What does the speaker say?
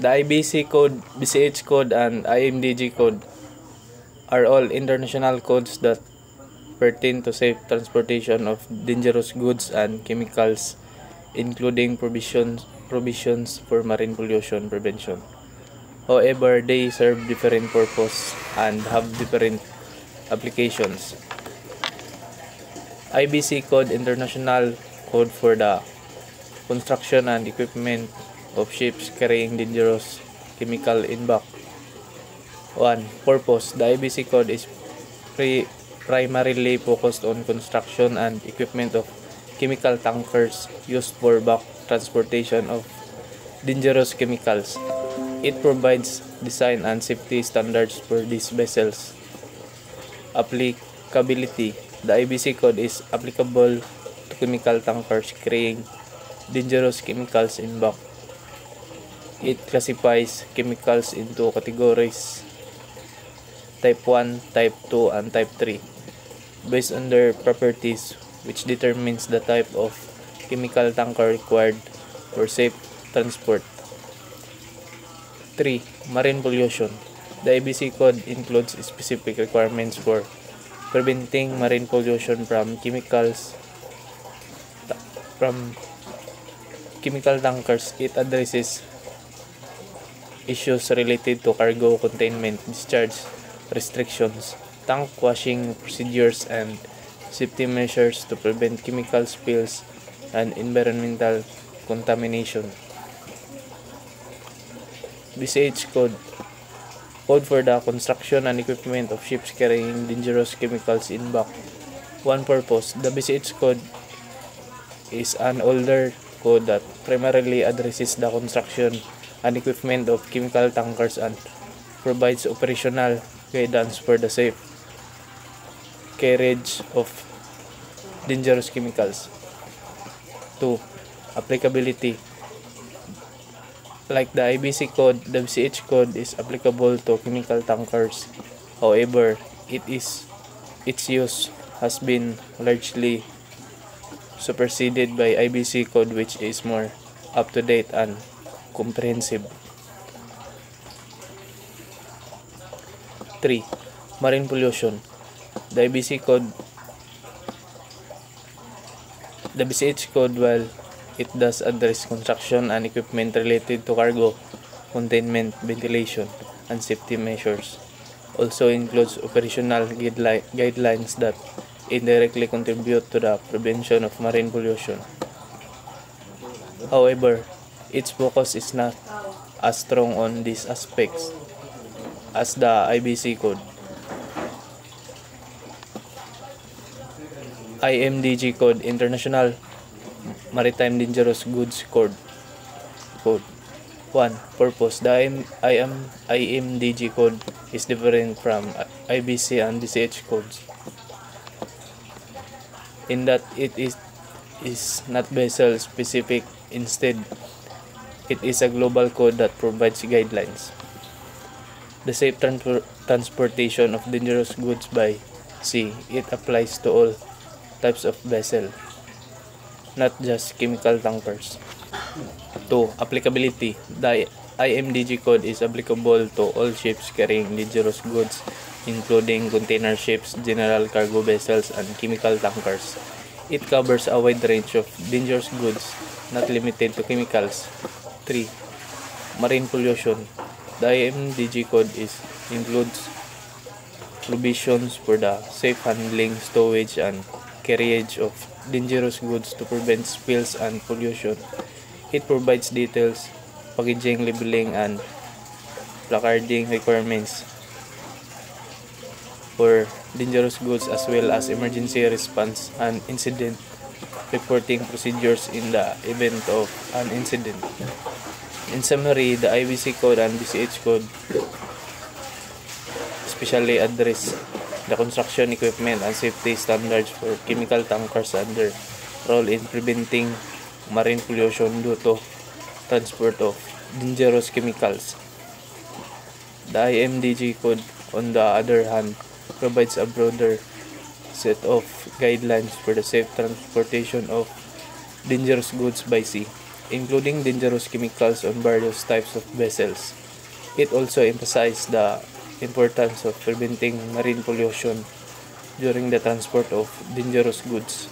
The IBC code, BCH code, and IMDG code are all international codes that pertain to safe transportation of dangerous goods and chemicals, including provisions for marine pollution prevention. However, they serve different purposes and have different applications. IBC code, International Code for the construction and equipment of ships carrying dangerous chemical in bulk. 1. Purpose. The IBC code is primarily focused on construction and equipment of chemical tankers used for bulk transportation of dangerous chemicals. It provides design and safety standards for these vessels. Applicability. The IBC code is applicable to chemical tankers carrying dangerous chemicals in bulk. It classifies chemicals into categories Type 1, Type 2, and Type 3 based on their properties, which determines the type of chemical tanker required for safe transport. 3. Marine pollution. The IBC code includes specific requirements for preventing marine pollution from chemical tankers. It addresses issues related to cargo containment, discharge restrictions, tank washing procedures, and safety measures to prevent chemical spills and environmental contamination. BCH code for the construction and equipment of ships carrying dangerous chemicals in bulk. 1. Purpose. The BCH code is an older code that primarily addresses the construction and equipment of chemical tankers and provides operational guidance for the safe carriage of dangerous chemicals. 2. Applicability. Like the IBC code, the BCH code is applicable to chemical tankers. However, its use has been largely superseded by IBC code, which is more up-to-date and comprehensive. 3. Marine pollution. The BCH code, while it does address construction and equipment related to cargo containment, ventilation, and safety measures, also includes operational guidelines that indirectly contribute to the prevention of marine pollution. However, its focus is not as strong on these aspects as the IBC code. IMDG code, International Maritime Dangerous Goods Code. 1. Purpose. The IMDG code is different from IBC and BCH codes in that it is not vessel specific. Instead, it is a global code that provides guidelines. The safe transportation of dangerous goods by sea. It applies to all types of vessel, not just chemical tankers. 2. Applicability. The IMDG code is applicable to all ships carrying dangerous goods, including container ships, general cargo vessels, and chemical tankers. It covers a wide range of dangerous goods, not limited to chemicals. 3. Marine pollution. The IMDG code includes provisions for the safe handling, stowage, and carriage of dangerous goods to prevent spills and pollution. It provides details, packaging, labeling, and placarding requirements for dangerous goods, as well as emergency response and incident reporting procedures in the event of an incident. In summary, the IBC code and BCH code especially address the construction equipment and safety standards for chemical tankers and their role in preventing marine pollution due to transport of dangerous chemicals. The IMDG code, on the other hand, provides a broader set of guidelines for the safe transportation of dangerous goods by sea. including dangerous chemicals on various types of vessels. It also emphasized the importance of preventing marine pollution during the transport of dangerous goods.